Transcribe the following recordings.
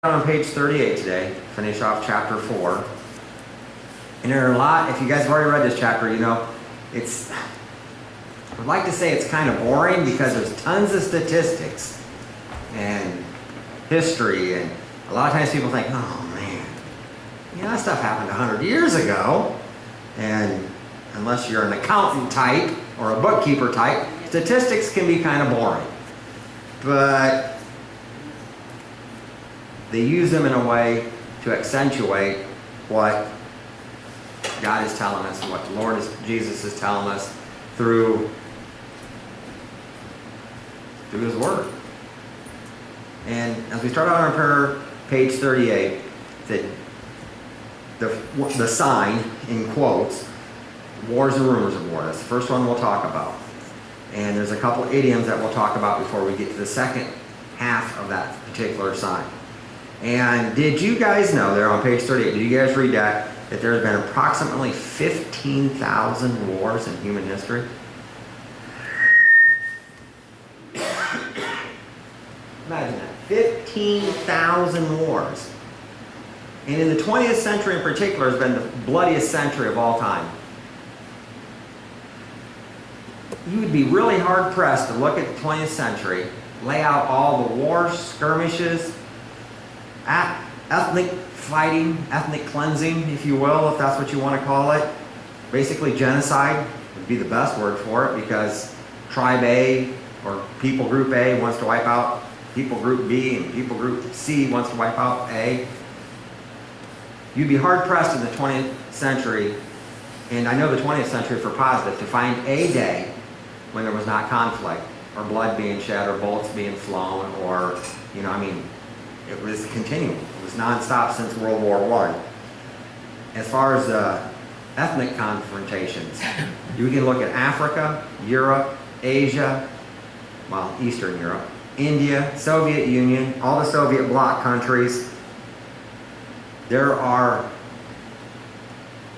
On page 38 today, finish off chapter 4. And there are a lot, if you guys have already read this chapter, you know, I would like to say it's kind of boring because there's tons of statistics and history, and a lot of times people think, oh man, you know, that stuff happened 100 years ago. And unless you're an accountant type or a bookkeeper type, statistics can be kind of boring. But they use them in a way to accentuate what God is telling us, what the Lord Jesus is telling us through His Word. And as we start out on prayer, page 38, the sign, in quotes, wars and rumors of war. That's the first one we'll talk about. And there's a couple idioms that we'll talk about before we get to the second half of that particular sign. And did you guys know, there on page 38, did you guys read that there's been approximately 15,000 wars in human history? Imagine that, 15,000 wars. And in the 20th century in particular has been the bloodiest century of all time. You would be really hard pressed to look at the 20th century, lay out all the wars, skirmishes, ethnic fighting, ethnic cleansing, if you will, if that's what you want to call it. Basically, genocide would be the best word for it, because tribe A or people group A wants to wipe out people group B, and people group C wants to wipe out A. You'd be hard pressed in the 20th century, and I know the 20th century for positive, to find a day when there was not conflict, or blood being shed, or bullets being flown, or, you know, I mean, it was continual. It was nonstop since World War I. As far as ethnic confrontations, you can look at Africa, Europe, Asia, well, Eastern Europe, India, Soviet Union, all the Soviet bloc countries. There are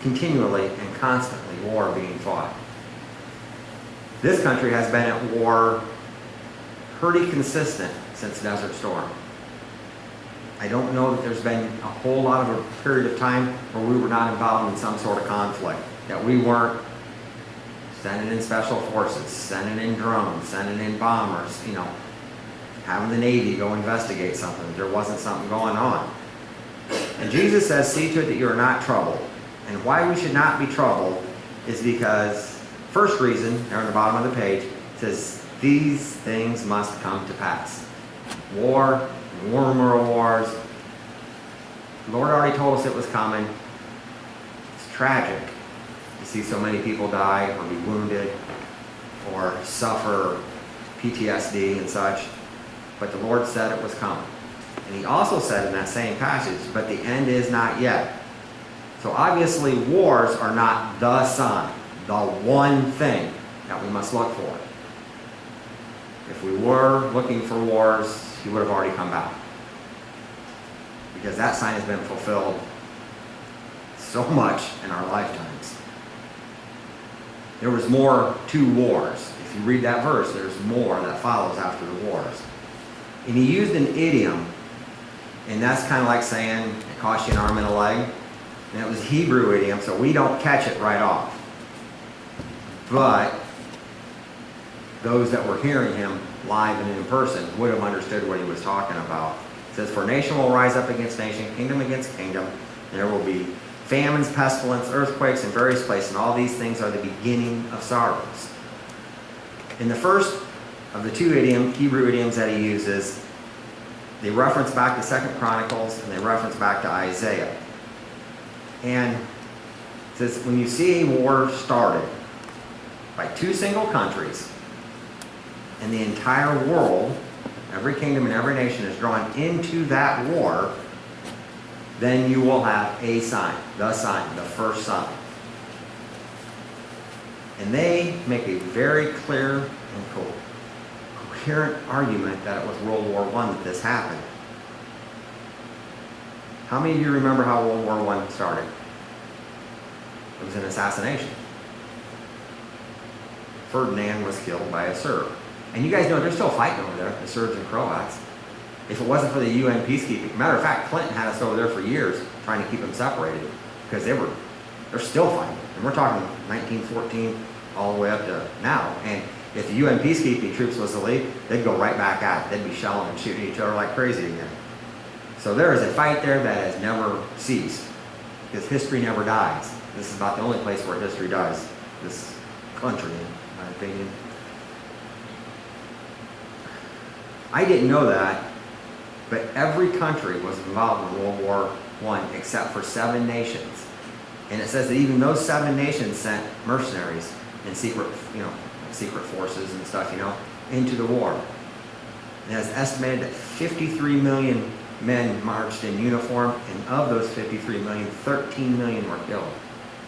continually and constantly war being fought. This country has been at war pretty consistent since Desert Storm. I don't know that there's been a whole lot of a period of time where we were not involved in some sort of conflict, that we weren't sending in special forces, sending in drones, sending in bombers, you know, having the Navy go investigate something. There wasn't something going on. And Jesus says, see to it that you are not troubled. And why we should not be troubled is because, first reason, there on the bottom of the page, it says, these things must come to pass. War, rumor of wars. The Lord already told us it was coming. It's tragic to see so many people die or be wounded or suffer PTSD and such. But the Lord said it was coming. And He also said in that same passage, but the end is not yet. So obviously wars are not the sign, the one thing that we must look for. If we were looking for wars, He would have already come back. Because that sign has been fulfilled so much in our lifetimes. There was more to wars. If you read that verse, there's more that follows after the wars. And He used an idiom, and that's kind of like saying, it cost you an arm and a leg. And it was Hebrew idiom, so we don't catch it right off. But those that were hearing Him live and in person would have understood what He was talking about. It says, for nation will rise up against nation, kingdom against kingdom, and there will be famines, pestilence, earthquakes in various places, and all these things are the beginning of sorrows. In the first of the two Hebrew idioms that He uses, they reference back to 2 Chronicles, and they reference back to Isaiah. And it says, when you see a war started by two single countries, and the entire world, every kingdom and every nation is drawn into that war, then you will have a sign, the first sign. And they make a very clear and coherent argument that it was World War I that this happened. How many of you remember how World War I started? It was an assassination. Ferdinand was killed by a Serb. And you guys know they're still fighting over there, the Serbs and Croats. If it wasn't for the UN peacekeeping, matter of fact, Clinton had us over there for years trying to keep them separated because they're still fighting. And we're talking 1914 all the way up to now. And if the UN peacekeeping troops was to leave, they'd go right back at it. They'd be shelling and shooting each other like crazy again. So there is a fight there that has never ceased because history never dies. This is about the only place where history dies, this country, in my opinion. I didn't know that, but every country was involved in World War I except for 7 nations. And it says that even those 7 nations sent mercenaries and secret forces and stuff, into the war. And it's estimated that 53 million men marched in uniform, and of those 53 million, 13 million were killed.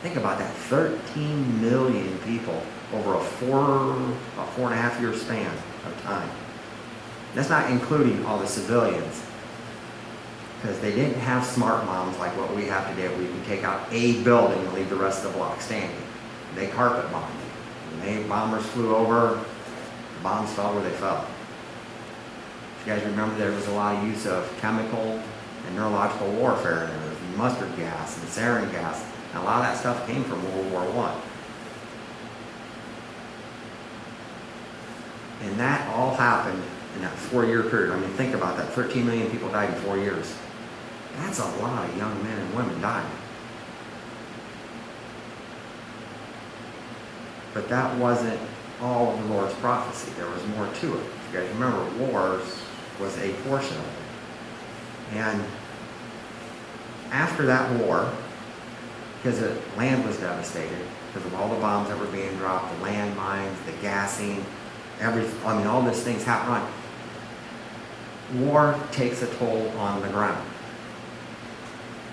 Think about that, 13 million people over about 4.5 year span of time. That's not including all the civilians, because they didn't have smart bombs like what we have today, where you can take out a building and leave the rest of the block standing. They carpet bombed. When bombers flew over, the bombs fell where they fell. If you guys remember, there was a lot of use of chemical and neurological warfare, and there was mustard gas and sarin gas, and a lot of that stuff came from World War I. And that all happened in that 4-year period. I mean, think about that. 13 million people died in 4 years. That's a lot of young men and women dying. But that wasn't all of the Lord's prophecy. There was more to it. If you guys remember, wars was a portion of it. And after that war, because the land was devastated, because of all the bombs that were being dropped, the landmines, the gassing, all these things happen. War takes a toll on the ground.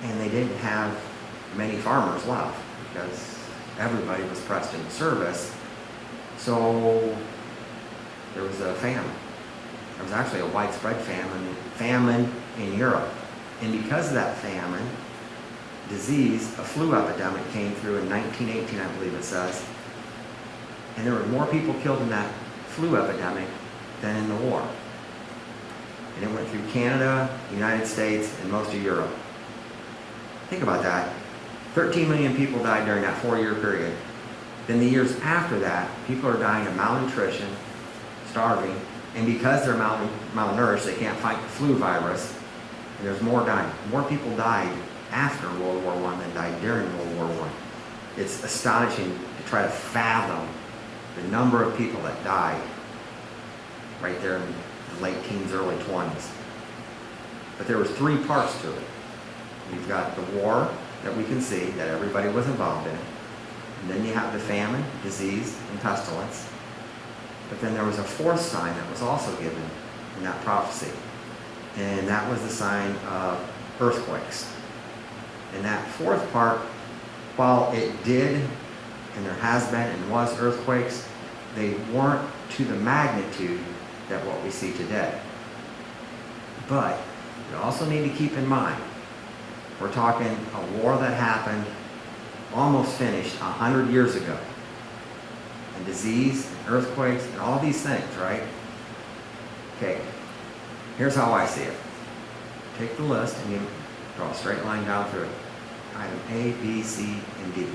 And they didn't have many farmers left because everybody was pressed into service. So there was a famine. There was actually a widespread famine in Europe. And because of that famine, disease, a flu epidemic came through in 1918, I believe it says. And there were more people killed in that flu epidemic than in the war. And it went through Canada, the United States, and most of Europe. Think about that. 13 million people died during that 4-year period. Then the years after that, people are dying of malnutrition, starving, and because they're malnourished, they can't fight the flu virus, and there's more dying. More people died after World War I than died during World War I. It's astonishing to try to fathom the number of people that died right there in the late teens, early 20s. But there was 3 parts to it. You've got the war that we can see that everybody was involved in. And then you have the famine, disease, and pestilence. But then there was a 4th sign that was also given in that prophecy. And that was the sign of earthquakes. And that 4th part, while it did, and there has been and was earthquakes, they weren't to the magnitude that what we see today. But you also need to keep in mind, we're talking a war that happened, almost finished 100 years ago. And disease, and earthquakes, and all these things, right? Okay, here's how I see it. Take the list and you draw a straight line down through it. Item A, B, C, and D.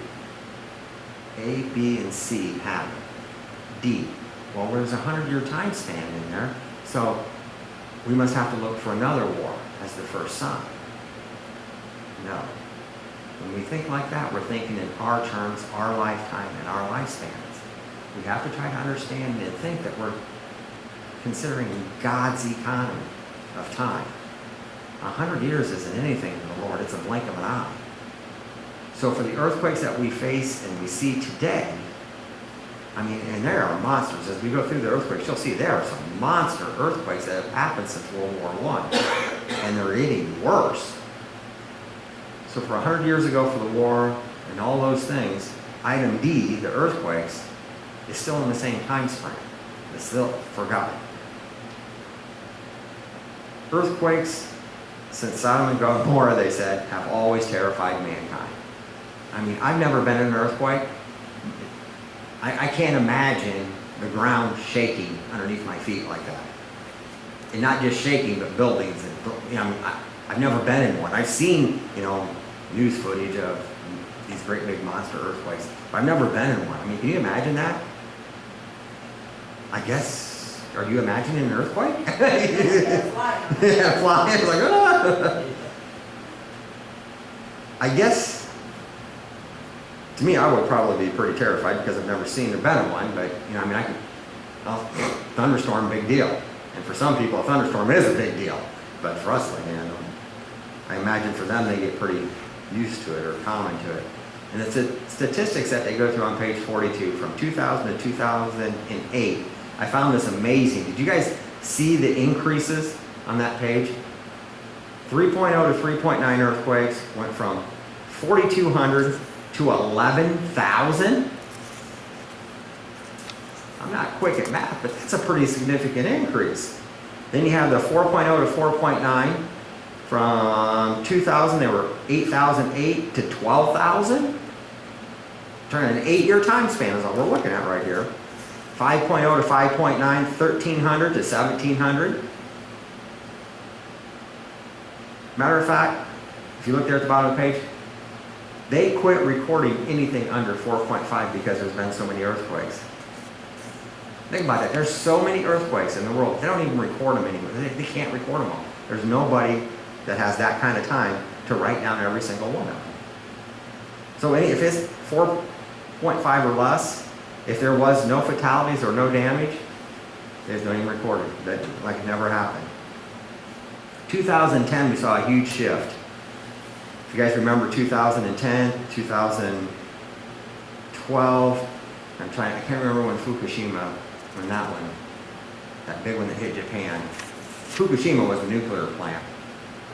A, B, and C happen. D. Well, there's a 100-year time span in there, so we must have to look for another war as the first sign. No. When we think like that, we're thinking in our terms, our lifetime, and our lifespans. We have to try to understand and think that we're considering God's economy of time. 100 years isn't anything to the Lord. It's a blink of an eye. So for the earthquakes that we face and we see today, and there are monsters. As we go through the earthquakes, you'll see there are some monster earthquakes that have happened since World War I. And they're getting worse. So for 100 years ago for the war and all those things, item D, the earthquakes, is still in the same time span. It's still forgotten. Earthquakes, since Sodom and Gomorrah, they said, have always terrified mankind. I've never been in an earthquake. I can't imagine the ground shaking underneath my feet like that. and not just shaking, but buildings. And, you know, I've never been in one. I've seen, you know, news footage of these great big monster earthquakes, but I've never been in one. I mean, can you imagine that? I guess, are you imagining an earthquake? Yeah, flying, like, ah. I guess, to me, I would probably be pretty terrified because I've never seen or been in one, but, you know, I mean, thunderstorm, big deal. And for some people, a thunderstorm is a big deal. But for us, like, you know, I imagine for them, they get pretty used to it or common to it. And it's the statistics that they go through on page 42 from 2000 to 2008. I found this amazing. Did you guys see the increases on that page? 3.0 to 3.9 earthquakes went from 4,200 to 11,000. I'm not quick at math, but that's a pretty significant increase. Then you have the 4.0 to 4.9. From 2000, they were 8,008 to 12,000. Turning an 8-year time span is what we're looking at right here. 5.0 to 5.9, 1,300 to 1,700. Matter of fact, if you look there at the bottom of the page, they quit recording anything under 4.5 because there's been so many earthquakes. Think about that. There's so many earthquakes in the world. They don't even record them anymore. They can't record them all. There's nobody that has that kind of time to write down every single one of them. So if it's 4.5 or less, if there was no fatalities or no damage, there's no even recorded. That like it never happened. 2010, we saw a huge shift. If you guys remember 2010, 2012, I can't remember when Fukushima, when that one, that big one that hit Japan. Fukushima was a nuclear plant.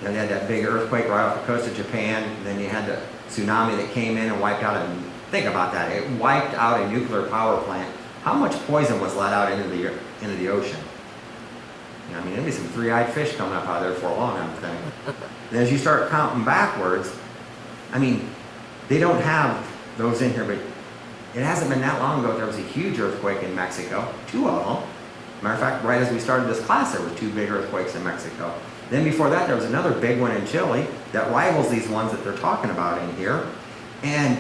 You know, they had that big earthquake right off the coast of Japan, and then you had the tsunami that came in and wiped out, and think about that, it wiped out a nuclear power plant. How much poison was let out into the ocean? You know, I mean, there'd be some three-eyed fish coming up out of there for long, I'm thinking. And as you start counting backwards, I mean, they don't have those in here, but it hasn't been that long ago there was a huge earthquake in Mexico, 2 of them. Matter of fact, right as we started this class, there were 2 big earthquakes in Mexico. Then before that, there was another big one in Chile that rivals these ones that they're talking about in here. And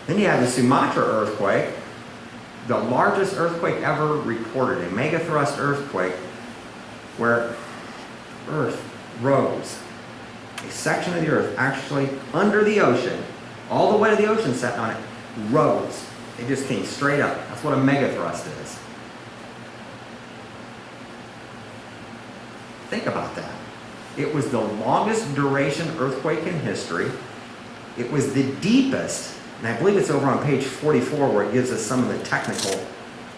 then you have the Sumatra earthquake, the largest earthquake ever recorded, a megathrust earthquake where Earth rose. A section of the Earth actually under the ocean, all the way to the ocean set on it, rose. It just came straight up. That's what a megathrust is. Think about that. It was the longest duration earthquake in history. It was the deepest, and I believe it's over on page 44 where it gives us some of the technical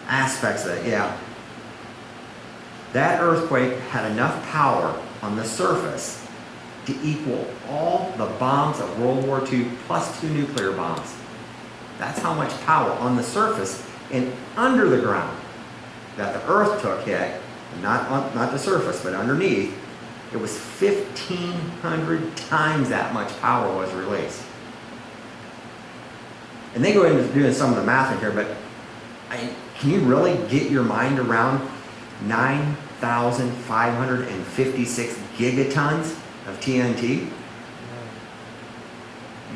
aspects of it. Yeah. That earthquake had enough power on the surface to equal all the bombs of World War II plus 2 nuclear bombs. That's how much power on the surface and under the ground that the earth took hit, not the surface, but underneath. It was 1,500 times that much power was released. And they go into doing some of the math in here, but can you really get your mind around 9,556 gigatons of TNT?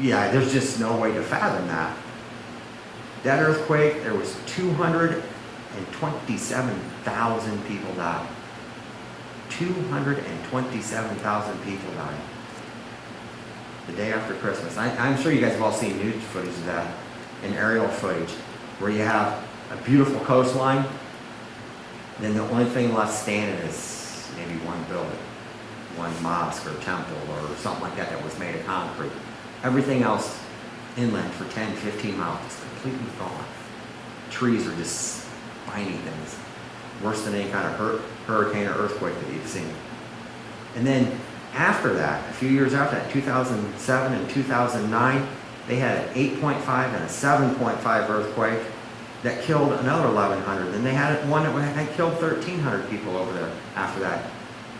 Yeah, there's just no way to fathom that. That earthquake, there was 227,000 people died. 227,000 people died the day after Christmas. I'm sure you guys have all seen news footage of that, and aerial footage, where you have a beautiful coastline, then the only thing left standing is maybe one building, one mosque or temple or something like that that was made of concrete. Everything else inland for 10, 15 miles is completely gone. Trees are just spiny things, worse than any kind of hurricane or earthquake that you've seen. And then after that, a few years after that, 2007 and 2009, they had an 8.5 and a 7.5 earthquake that killed another 1,100. Then they had one that had killed 1,300 people over there after that.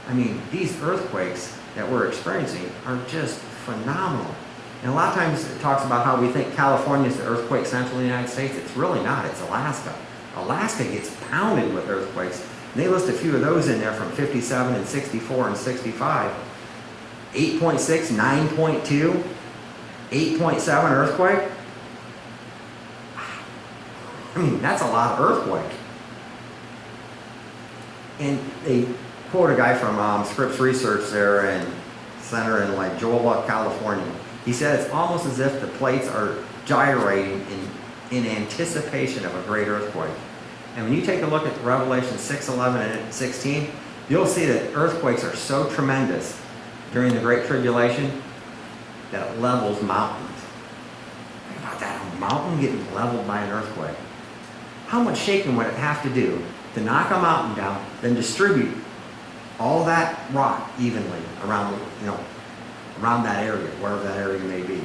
I mean, these earthquakes that we're experiencing are just phenomenal. And a lot of times it talks about how we think California is the earthquake central in the United States. It's really not. It's Alaska. Alaska gets pounded with earthquakes. And they list a few of those in there from 57 and 64 and 65. 8.6, 9.2, 8.7 earthquake. I mean, that's a lot of earthquake. And they quote a guy from Scripps Research there in center in like Jola, California. He said it's almost as if the plates are gyrating in anticipation of a great earthquake. And when you take a look at Revelation 6:11 and 16, you'll see that earthquakes are so tremendous during the Great Tribulation that it levels mountains. Think about that, a mountain getting leveled by an earthquake. How much shaking would it have to do to knock a mountain down, then distribute all that rock evenly around, around that area, wherever that area may be?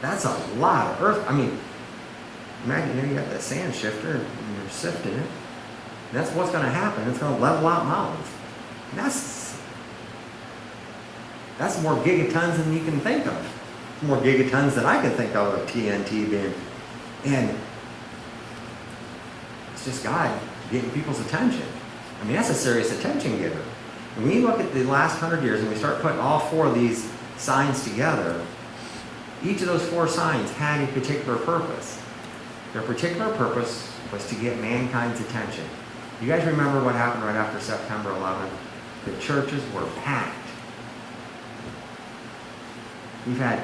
That's a lot of earth. I mean, imagine you got that sand shifter and you're sifting it. That's what's going to happen. It's going to level out mountains. And that's more gigatons than you can think of. More gigatons than I can think of TNT being. And it's just God getting people's attention. I mean, that's a serious attention giver. And when you look at the last 100 years and we start putting all four of these signs together, each of those four signs had a particular purpose. Their particular purpose was to get mankind's attention. You guys remember what happened right after September 11th? The churches were packed. We've had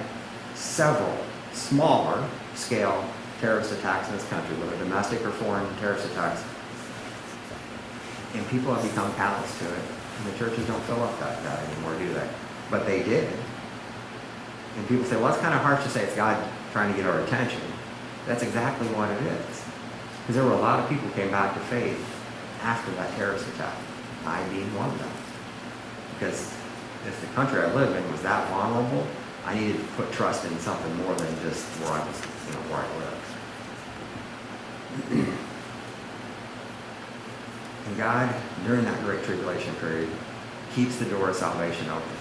several smaller scale terrorist attacks in this country, whether domestic or foreign terrorist attacks. And people have become callous to it. And the churches don't fill up that anymore, do they? But they did. And people say, well, it's kind of harsh to say it's God trying to get our attention. That's exactly what it is. Because there were a lot of people who came back to faith after that terrorist attack. I being one of them. Because if the country I live in was that vulnerable, I needed to put trust in something more than just where I was, where I live. And God, during that Great Tribulation period, keeps the door of salvation open.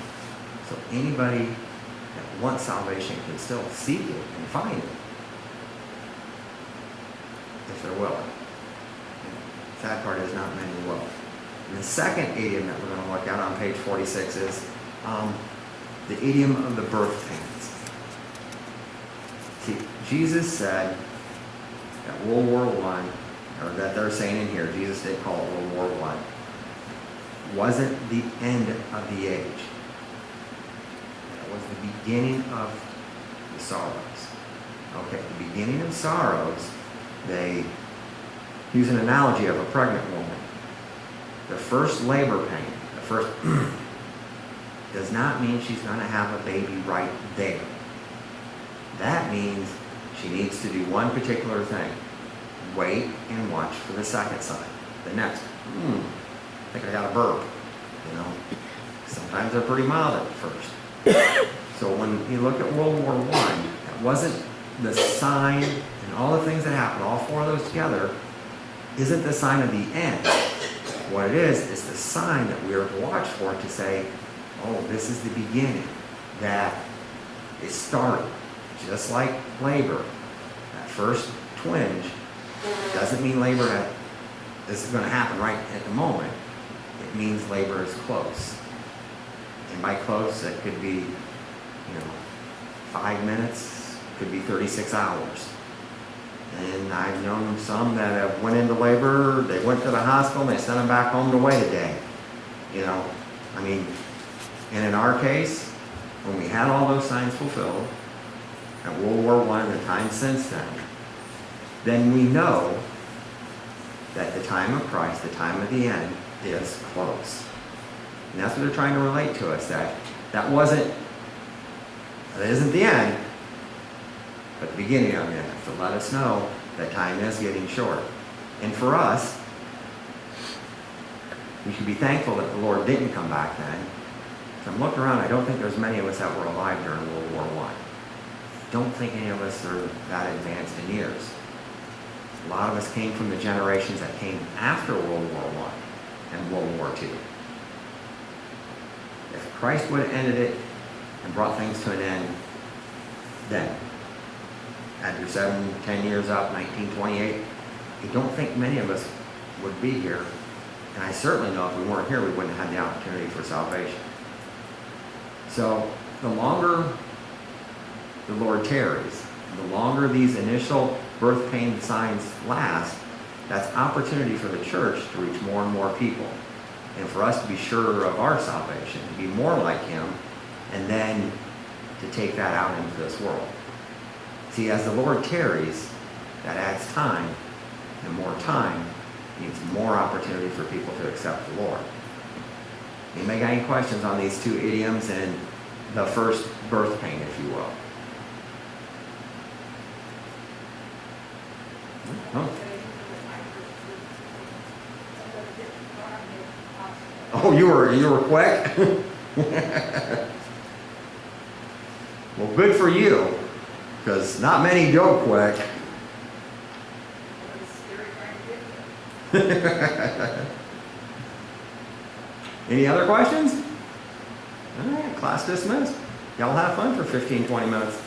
So anybody that wants salvation can still seek it and find it, if they're willing. The sad part is not many will. And the second idiom that we're going to look at on page 46 is the idiom of the birth pains. See, Jesus said that World War I, or that they're saying in here, Jesus did call it World War I, wasn't the end of the age. It was the beginning of the sorrows. Okay, the beginning of sorrows, they use an analogy of a pregnant woman. The first labor pain, the first does not mean she's going to have a baby right there. That means she needs to do one particular thing. Wait and watch for the second sign. The next, I think I got a burp. Sometimes they're pretty mild at first. So when you look at World War I, it wasn't the sign and all the things that happened, all four of those together, isn't the sign of the end. What it is the sign that we are to watch for to say, oh, this is the beginning, that it started. Just like labor, that first twinge doesn't mean labor that this is going to happen right at the moment. It means labor is close. And by close, it could be, 5 minutes, could be 36 hours. And I've known some that have went into labor, they went to the hospital, and they sent them back home to wait a day. And in our case, when we had all those signs fulfilled, at World War I and the time since then we know that the time of Christ, the time of the end, is close. And that's what they're trying to relate to us, that isn't the end, but the beginning of the end, to let us know that time is getting short. And for us, we should be thankful that the Lord didn't come back then. So I'm looking around, I don't think there's many of us that were alive during World War I. Don't think any of us are that advanced in years. A lot of us came from the generations that came after World War I and World War II. If Christ would have ended it and brought things to an end then, after 7, 10 years up, 1928, I don't think many of us would be here And I certainly know if we weren't here, we wouldn't have had the opportunity for salvation. So the longer the Lord tarries, the longer these initial birth pain signs last, that's opportunity for the church to reach more and more people. And for us to be sure of our salvation, to be more like Him, and then to take that out into this world. See, as the Lord tarries, that adds time, and more time means more opportunity for people to accept the Lord. Anybody got any questions on these two idioms and the first birth pain, if you will? No? Oh, you were quick? Well, good for you, because not many go quick. Any other questions? All right, class dismissed. Y'all have fun for 15, 20 minutes.